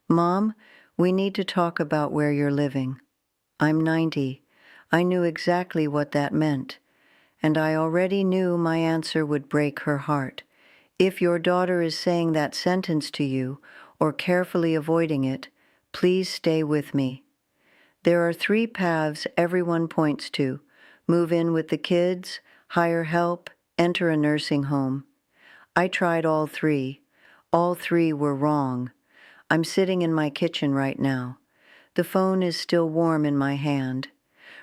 Mom, we need to talk about where you're living. I'm 90. I knew exactly what that meant, and I already knew my answer would break her heart. If your daughter is saying that sentence to you, or carefully avoiding it, please stay with me. There are 3 paths everyone points to: move in with the kids, hire help, enter a nursing home. I tried all 3. All 3 were wrong. I'm sitting in my kitchen right now. The phone is still warm in my hand.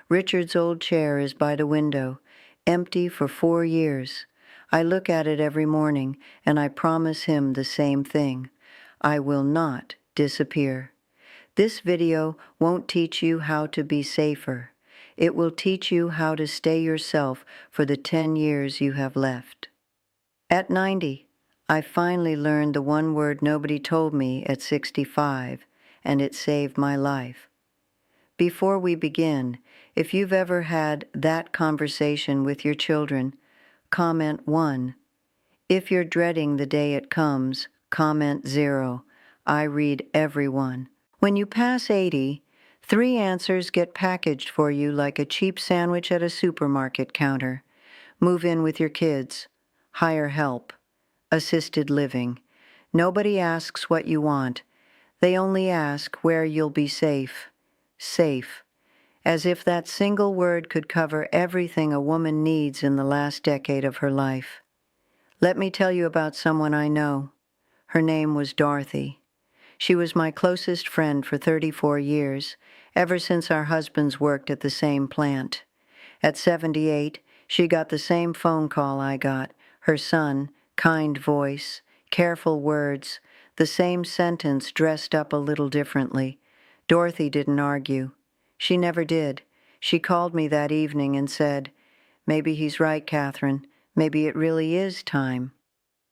Richard's old chair is by the window, empty for 4 years. I look at it every morning, and I promise him the same thing. I will not disappear. This video won't teach you how to be safer. It will teach you how to stay yourself for the 10 years you have left. At 90, I finally learned the one word nobody told me at 65, and it saved my life. Before we begin, if you've ever had that conversation with your children, comment 1. If you're dreading the day it comes, comment 0. I read every one. When you pass 80, 3 answers get packaged for you like a cheap sandwich at a supermarket counter. Move in with your kids. Hire help. Assisted living. Nobody asks what you want. They only ask where you'll be safe. Safe. As if that single word could cover everything a woman needs in the last decade of her life. Let me tell you about someone I know. Her name was Dorothy. She was my closest friend for 34 years, ever since our husbands worked at the same plant. At 78, she got the same phone call I got. Her son, kind voice, careful words, the same sentence dressed up a little differently. Dorothy didn't argue. She never did. She called me that evening and said, "Maybe he's right, Catherine. Maybe it really is time."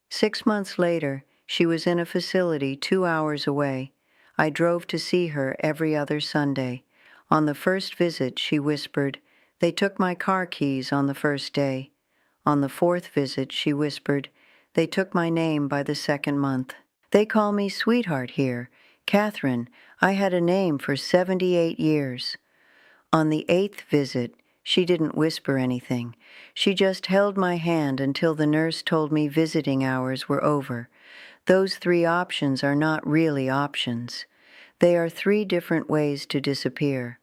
6 months later, she was in a facility 2 hours away. I drove to see her every other Sunday. On the first visit, she whispered, "They took my car keys on the first day." On the 4th visit, she whispered, "They took my name by the 2nd month. They call me sweetheart here. Catherine, I had a name for 78 years. On the 8th visit, she didn't whisper anything. She just held my hand until the nurse told me visiting hours were over. Those 3 options are not really options. They are 3 different ways to disappear.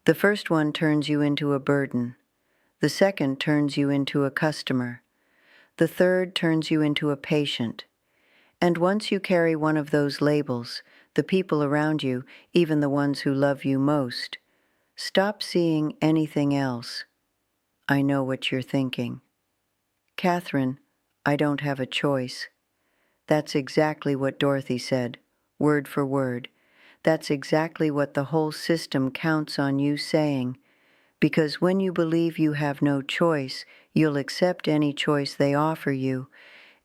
The first one turns you into a burden. The second turns you into a customer. The third turns you into a patient. And once you carry one of those labels, the people around you, even the ones who love you most, stop seeing anything else. I know what you're thinking. Catherine, I don't have a choice. That's exactly what Dorothy said, word for word. That's exactly what the whole system counts on you saying, because when you believe you have no choice, you'll accept any choice they offer you,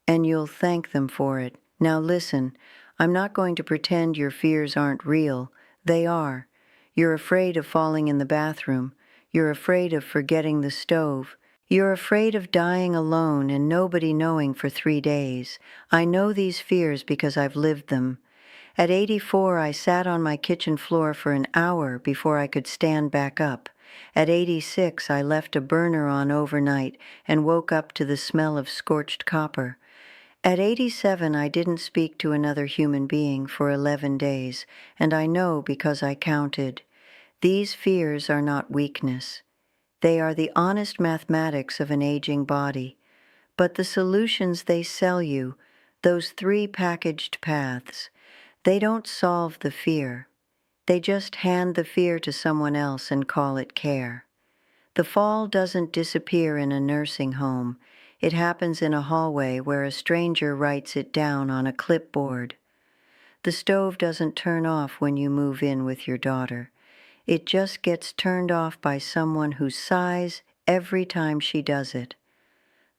and you'll thank them for it. Now listen, I'm not going to pretend your fears aren't real. They are. You're afraid of falling in the bathroom. You're afraid of forgetting the stove. You're afraid of dying alone and nobody knowing for 3 days. I know these fears because I've lived them. At 84, I sat on my kitchen floor for an hour before I could stand back up. At 86, I left a burner on overnight and woke up to the smell of scorched copper. At 87, I didn't speak to another human being for 11 days, and I know because I counted. These fears are not weakness. They are the honest mathematics of an aging body. But the solutions they sell you, those 3 packaged paths, they don't solve the fear. They just hand the fear to someone else and call it care. The fall doesn't disappear in a nursing home. It happens in a hallway where a stranger writes it down on a clipboard. The stove doesn't turn off when you move in with your daughter. It just gets turned off by someone who sighs every time she does it.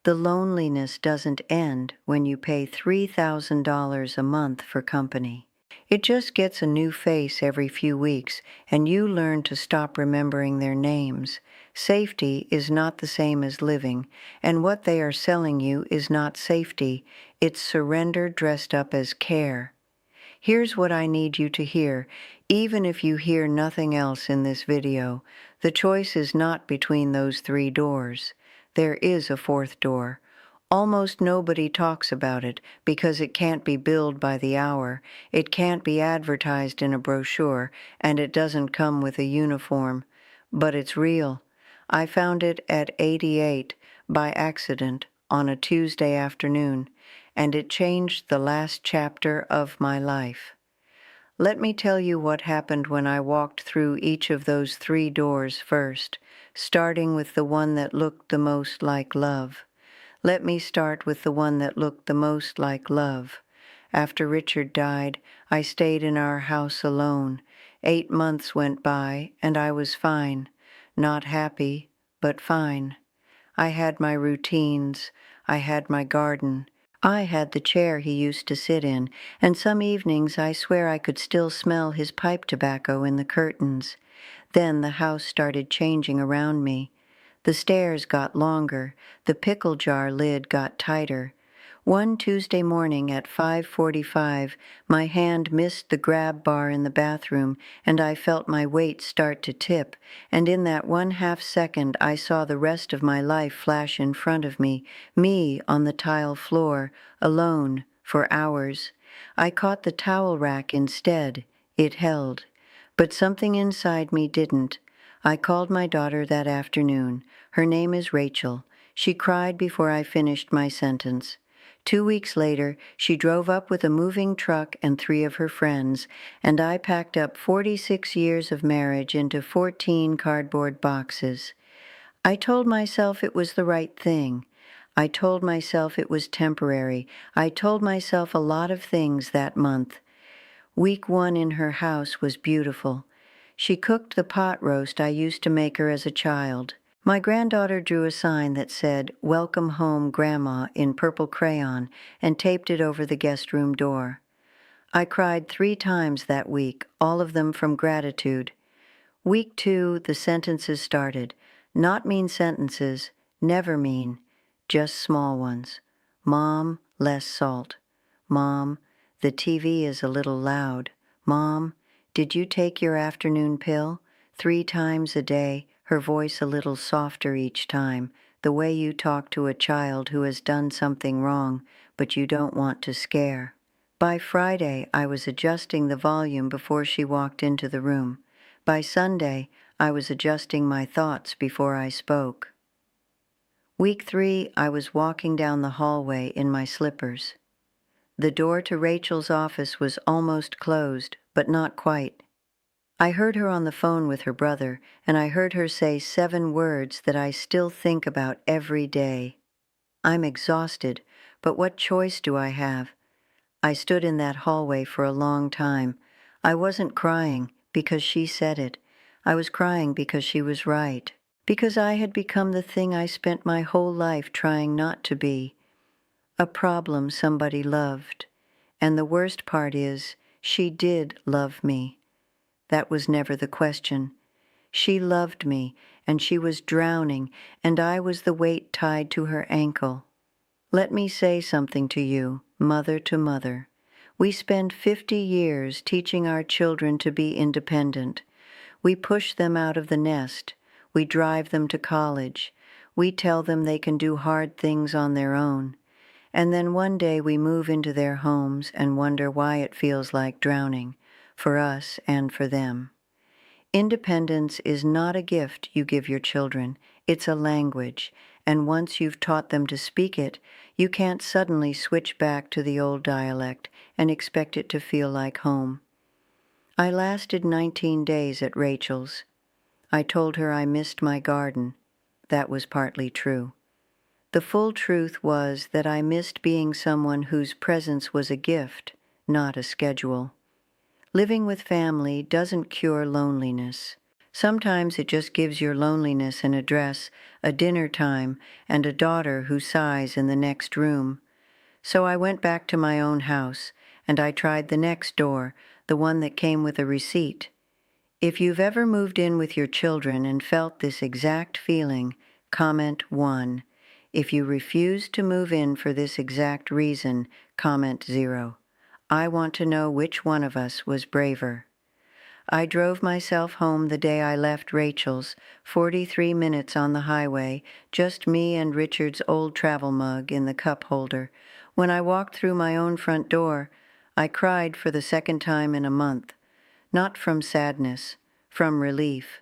The loneliness doesn't end when you pay $3,000 a month for company. It just gets a new face every few weeks, and you learn to stop remembering their names. Safety is not the same as living, and what they are selling you is not safety. It's surrender dressed up as care. Here's what I need you to hear, even if you hear nothing else in this video. The choice is not between those three doors. There is a fourth door. Almost nobody talks about it because it can't be billed by the hour, it can't be advertised in a brochure, and it doesn't come with a uniform. But it's real. I found it at 88 by accident on a Tuesday afternoon, and it changed the last chapter of my life. Let me tell you what happened when I walked through each of those three doors first, starting with the one that looked the most like love. Let me start with the one that looked the most like love. After Richard died, I stayed in our house alone. 8 months went by, and I was fine. Not happy, but fine. I had my routines. I had my garden. I had the chair he used to sit in, and some evenings I swear I could still smell his pipe tobacco in the curtains. Then the house started changing around me. The stairs got longer, the pickle jar lid got tighter. One Tuesday morning at 5:45, my hand missed the grab bar in the bathroom, and I felt my weight start to tip, and in that 1/2 second I saw the rest of my life flash in front of me on the tile floor, alone, for hours. I caught the towel rack instead. It held. But something inside me didn't. I called my daughter that afternoon. Her name is Rachel. She cried before I finished my sentence. 2 weeks later, she drove up with a moving truck and 3 of her friends, and I packed up 46 years of marriage into 14 cardboard boxes. I told myself it was the right thing. I told myself it was temporary. I told myself a lot of things that month. Week 1 in her house was beautiful. She cooked the pot roast I used to make her as a child. My granddaughter drew a sign that said, "Welcome home, Grandma," in purple crayon, and taped it over the guest room door. I cried 3 times that week, all of them from gratitude. Week 2, the sentences started. Not mean sentences, never mean, just small ones. Mom, less salt. Mom, the TV is a little loud. Mom, did you take your afternoon pill? 3 times a day, her voice a little softer each time, the way you talk to a child who has done something wrong, but you don't want to scare. By Friday, I was adjusting the volume before she walked into the room. By Sunday, I was adjusting my thoughts before I spoke. Week 3, I was walking down the hallway in my slippers. The door to Rachel's office was almost closed, but not quite. I heard her on the phone with her brother, and I heard her say 7 words that I still think about every day. I'm exhausted, but what choice do I have? I stood in that hallway for a long time. I wasn't crying because she said it. I was crying because she was right. Because I had become the thing I spent my whole life trying not to be. A problem somebody loved. And the worst part is, she did love me. That was never the question. She loved me, and she was drowning, and I was the weight tied to her ankle. Let me say something to you, mother to mother. We spend 50 years teaching our children to be independent. We push them out of the nest. We drive them to college. We tell them they can do hard things on their own. And then one day we move into their homes and wonder why it feels like drowning, for us and for them. Independence is not a gift you give your children. It's a language, and once you've taught them to speak it, you can't suddenly switch back to the old dialect and expect it to feel like home. I lasted 19 days at Rachel's. I told her I missed my garden. That was partly true. The full truth was that I missed being someone whose presence was a gift, not a schedule. Living with family doesn't cure loneliness. Sometimes it just gives your loneliness an address, a dinner time, and a daughter who sighs in the next room. So I went back to my own house, and I tried the next door, the one that came with a receipt. If you've ever moved in with your children and felt this exact feeling, comment 1. If you refuse to move in for this exact reason, comment 0. I want to know which one of us was braver. I drove myself home the day I left Rachel's, 43 minutes on the highway, just me and Richard's old travel mug in the cup holder. When I walked through my own front door, I cried for the second time in a month. Not from sadness, from relief.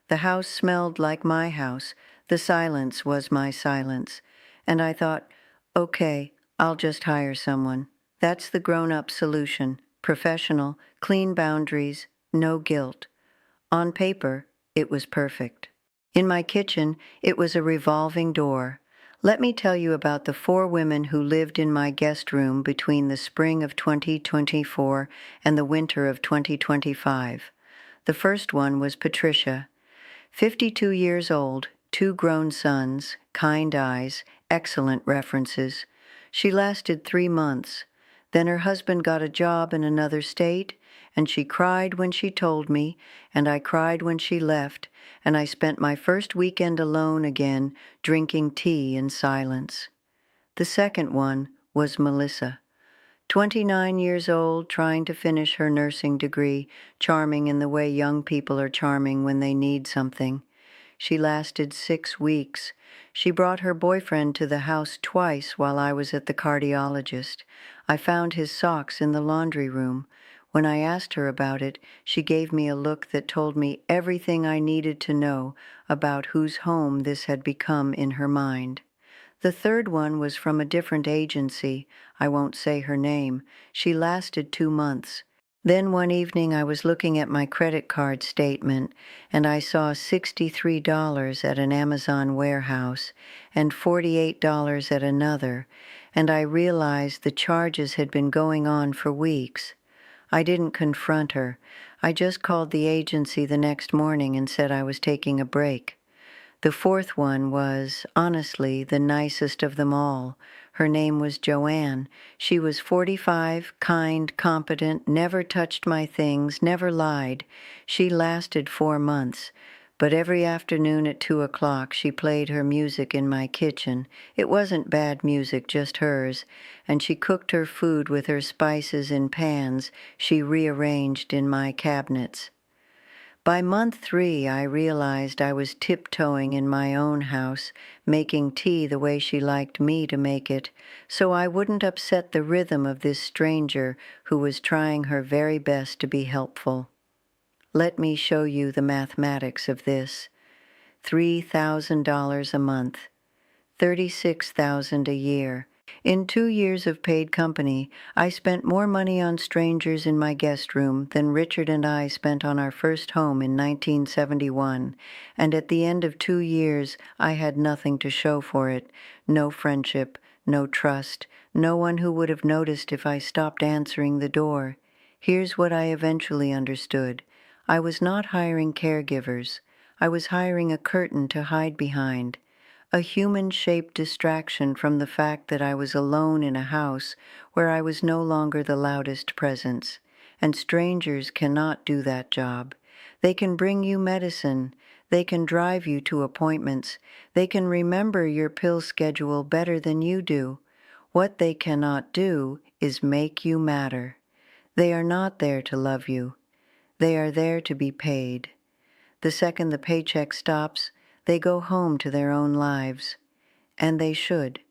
The house smelled like my house. The silence was my silence. And I thought, okay, I'll just hire someone. That's the grown-up solution. Professional, clean boundaries, no guilt. On paper, it was perfect. In my kitchen, it was a revolving door. Let me tell you about the 4 women who lived in my guest room between the spring of 2024 and the winter of 2025. The first one was Patricia, 52 years old, 2 grown sons, kind eyes, excellent references. She lasted 3 months. Then her husband got a job in another state, and she cried when she told me, and I cried when she left, and I spent my first weekend alone again, drinking tea in silence. The second one was Melissa. 29 years old, trying to finish her nursing degree, charming in the way young people are charming when they need something. She lasted 6 weeks. She brought her boyfriend to the house twice while I was at the cardiologist. I found his socks in the laundry room. When I asked her about it, she gave me a look that told me everything I needed to know about whose home this had become in her mind. The third one was from a different agency. I won't say her name. She lasted 2 months. Then one evening I was looking at my credit card statement, and I saw $63 at an Amazon warehouse and $48 at another, and I realized the charges had been going on for weeks. I didn't confront her. I just called the agency the next morning and said I was taking a break. The fourth one was, honestly, the nicest of them all. Her name was Joanne. She was 45, kind, competent, never touched my things, never lied. She lasted 4 months. But every afternoon at 2 o'clock she played her music in my kitchen. It wasn't bad music, just hers. And she cooked her food with her spices in pans she rearranged in my cabinets. By month 3, I realized I was tiptoeing in my own house, making tea the way she liked me to make it, so I wouldn't upset the rhythm of this stranger who was trying her very best to be helpful. Let me show you the mathematics of this. $3,000 a month, $36,000 a year. In 2 years of paid company, I spent more money on strangers in my guest room than Richard and I spent on our first home in 1971, and at the end of 2 years, I had nothing to show for it. No friendship, no trust, no one who would have noticed if I stopped answering the door. Here's what I eventually understood. I was not hiring caregivers. I was hiring a curtain to hide behind. A human-shaped distraction from the fact that I was alone in a house where I was no longer the loudest presence, and strangers cannot do that job. They can bring you medicine, they can drive you to appointments, they can remember your pill schedule better than you do. What they cannot do is make you matter. They are not there to love you. They are there to be paid. The second the paycheck stops, they go home to their own lives. And they should.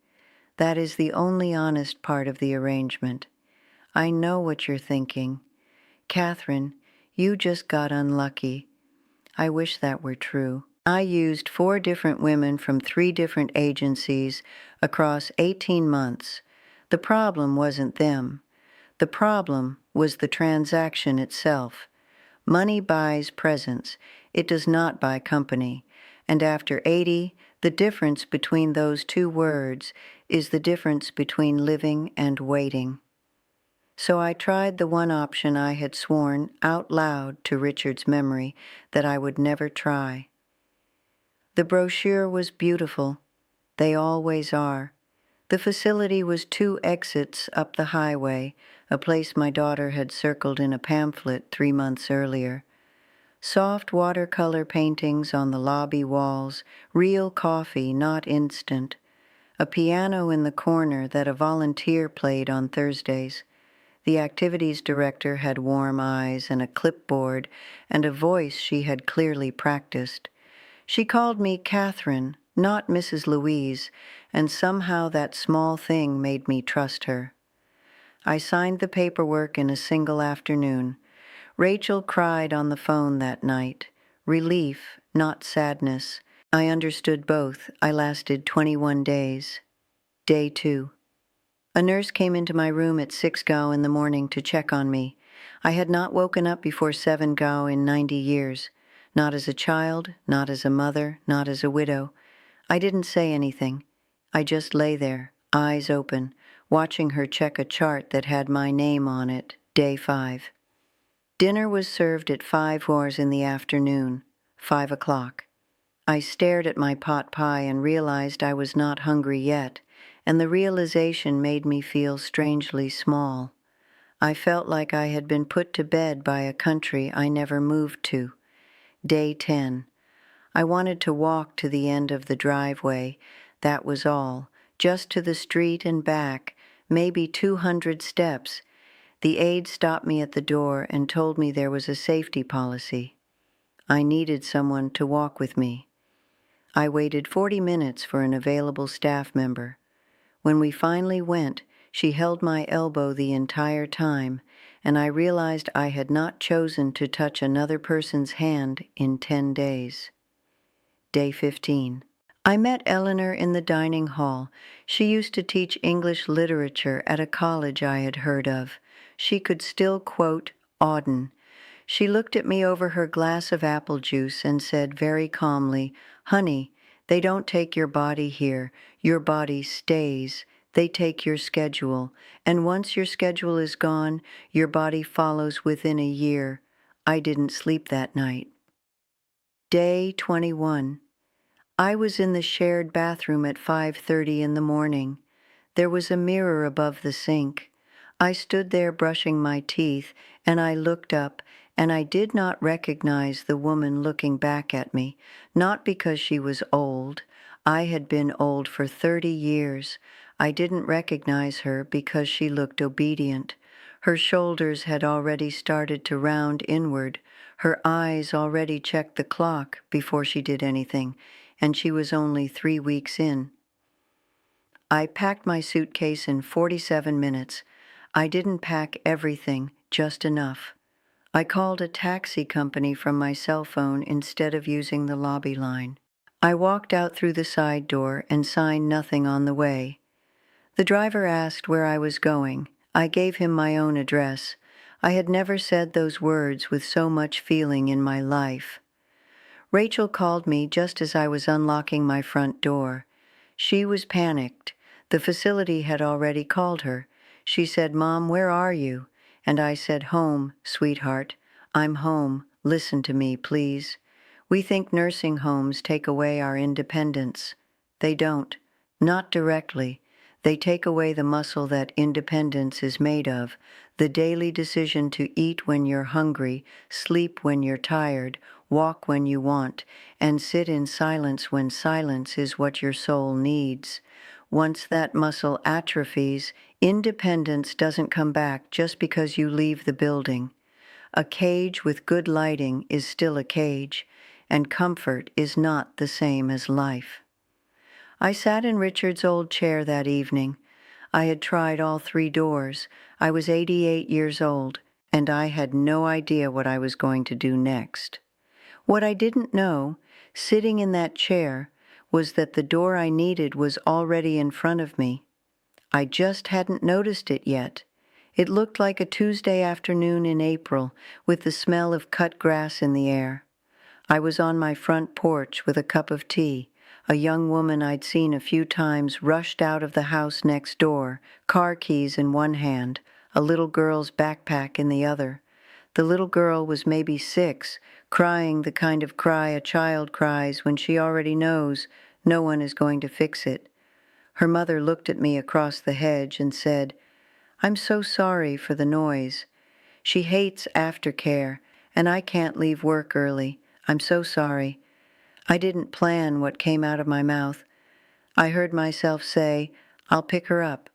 That is the only honest part of the arrangement. I know what you're thinking. Catherine, you just got unlucky. I wish that were true. I used 4 different women from 3 different agencies across 18 months. The problem wasn't them. The problem was the transaction itself. Money buys presence. It does not buy company. And after 80, the difference between those 2 words is the difference between living and waiting. So I tried the one option I had sworn out loud to Richard's memory that I would never try. The brochure was beautiful. They always are. The facility was 2 exits up the highway, a place my daughter had circled in a pamphlet 3 months earlier. Soft watercolor paintings on the lobby walls, real coffee, not instant. A piano in the corner that a volunteer played on Thursdays. The activities director had warm eyes and a clipboard and a voice she had clearly practiced. She called me Catherine, not Mrs. Louise, and somehow that small thing made me trust her. I signed the paperwork in a single afternoon. Rachel cried on the phone that night. Relief, not sadness. I understood both. I lasted 21 days. Day 2. A nurse came into my room at 6 Gao in the morning to check on me. I had not woken up before 7 Gao in 90 years. Not as a child, not as a mother, not as a widow. I didn't say anything. I just lay there, eyes open, watching her check a chart that had my name on it, day 5. Dinner was served at 5 hours in the afternoon, 5 o'clock. I stared at my pot pie and realized I was not hungry yet, and the realization made me feel strangely small. I felt like I had been put to bed by a country I never moved to. Day 10. I wanted to walk to the end of the driveway. That was all, just to the street and back, maybe 200 steps. The aide stopped me at the door and told me there was a safety policy. I needed someone to walk with me. I waited 40 minutes for an available staff member. When we finally went, she held my elbow the entire time, and I realized I had not chosen to touch another person's hand in 10 days. Day 15. I met Eleanor in the dining hall. She used to teach English literature at a college I had heard of. She could still quote Auden. She looked at me over her glass of apple juice and said very calmly, "Honey, they don't take your body here. Your body stays. They take your schedule. And once your schedule is gone, your body follows within a year." I didn't sleep that night. Day 21. I was in the shared bathroom at 5:30 in the morning. There was a mirror above the sink. I stood there brushing my teeth, and I looked up, and I did not recognize the woman looking back at me, not because she was old. I had been old for 30 years. I didn't recognize her because she looked obedient. Her shoulders had already started to round inward. Her eyes already checked the clock before she did anything, and she was only 3 weeks in. I packed my suitcase in 47 minutes. I didn't pack everything, just enough. I called a taxi company from my cell phone instead of using the lobby line. I walked out through the side door and signed nothing on the way. The driver asked where I was going. I gave him my own address. I had never said those words with so much feeling in my life. Rachel called me just as I was unlocking my front door. She was panicked. The facility had already called her. She said, "Mom, where are you?" And I said, "Home, sweetheart. I'm home. Listen to me, please. We think nursing homes take away our independence. They don't. Not directly. They take away the muscle that independence is made of, the daily decision to eat when you're hungry, sleep when you're tired, walk when you want, and sit in silence when silence is what your soul needs. Once that muscle atrophies, independence doesn't come back just because you leave the building. A cage with good lighting is still a cage, and comfort is not the same as life. I sat in Richard's old chair that evening. I had tried all 3 doors. I was 88 years old, and I had no idea what I was going to do next. What I didn't know, sitting in that chair, was that the door I needed was already in front of me. I just hadn't noticed it yet. It looked like a Tuesday afternoon in April, with the smell of cut grass in the air. I was on my front porch with a cup of tea. A young woman I'd seen a few times rushed out of the house next door, car keys in one hand, a little girl's backpack in the other. The little girl was maybe 6, crying the kind of cry a child cries when she already knows no one is going to fix it. Her mother looked at me across the hedge and said, "I'm so sorry for the noise. She hates aftercare, and I can't leave work early. I'm so sorry." I didn't plan what came out of my mouth. I heard myself say, "I'll pick her up."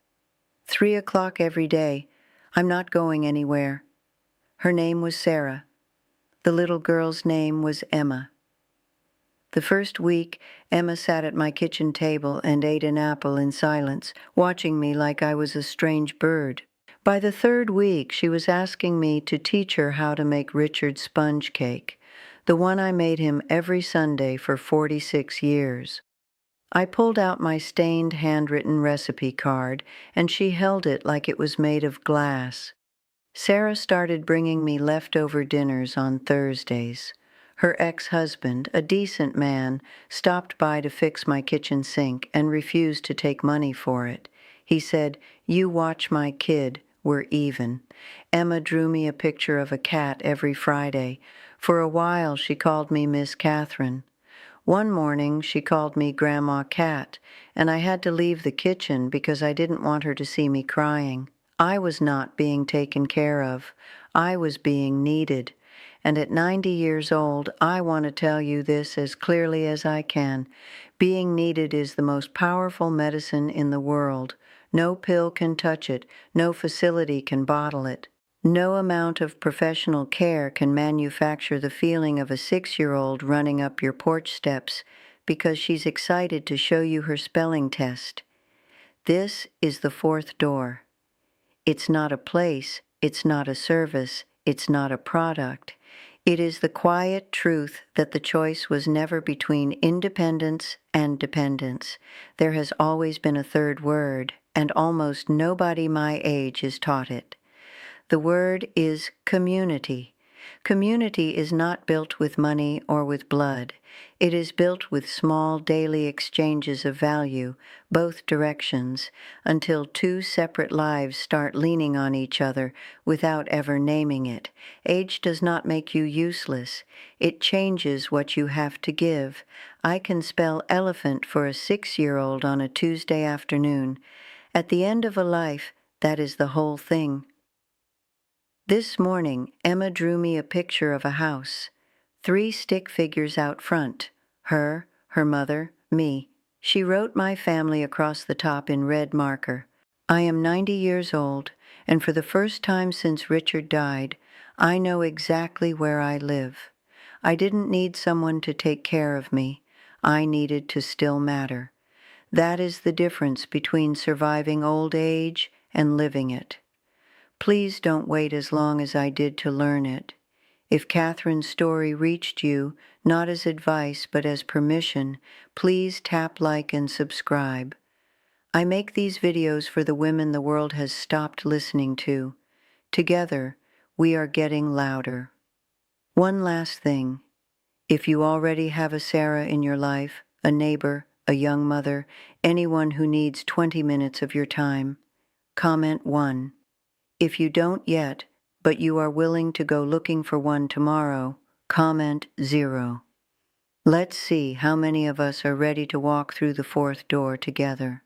3 o'clock every day. I'm not going anywhere. Her name was Sarah. The little girl's name was Emma. The first week, Emma sat at my kitchen table and ate an apple in silence, watching me like I was a strange bird. By the third week, she was asking me to teach her how to make Richard's sponge cake, the one I made him every Sunday for 46 years. I pulled out my stained handwritten recipe card, and she held it like it was made of glass. Sarah started bringing me leftover dinners on Thursdays. Her ex-husband, a decent man, stopped by to fix my kitchen sink and refused to take money for it. He said, "You watch my kid, we're even." Emma drew me a picture of a cat every Friday. For a while she called me Miss Catherine. One morning she called me Grandma Cat, and I had to leave the kitchen because I didn't want her to see me crying. I was not being taken care of. I was being needed. And at 90 years old, I want to tell you this as clearly as I can. Being needed is the most powerful medicine in the world. No pill can touch it. No facility can bottle it. No amount of professional care can manufacture the feeling of a 6-year-old running up your porch steps because she's excited to show you her spelling test. This is the fourth door. It's not a place, it's not a service, it's not a product. It is the quiet truth that the choice was never between independence and dependence. There has always been a third word, and almost nobody my age is taught it. The word is community. Community is not built with money or with blood. It is built with small daily exchanges of value, both directions, until two separate lives start leaning on each other without ever naming it. Age does not make you useless. It changes what you have to give. I can spell elephant for a 6-year-old on a Tuesday afternoon. At the end of a life, that is the whole thing. This morning, Emma drew me a picture of a house. 3 stick figures out front. Her mother, me. She wrote my family across the top in red marker. I am 90 years old, and for the first time since Richard died, I know exactly where I live. I didn't need someone to take care of me. I needed to still matter. That is the difference between surviving old age and living it. Please don't wait as long as I did to learn it. If Catherine's story reached you, not as advice but as permission, please tap like and subscribe. I make these videos for the women the world has stopped listening to. Together, we are getting louder. One last thing. If you already have a Sarah in your life, a neighbor, a young mother, anyone who needs 20 minutes of your time, comment 1. If you don't yet, but you are willing to go looking for one tomorrow, comment 0. Let's see how many of us are ready to walk through the fourth door together.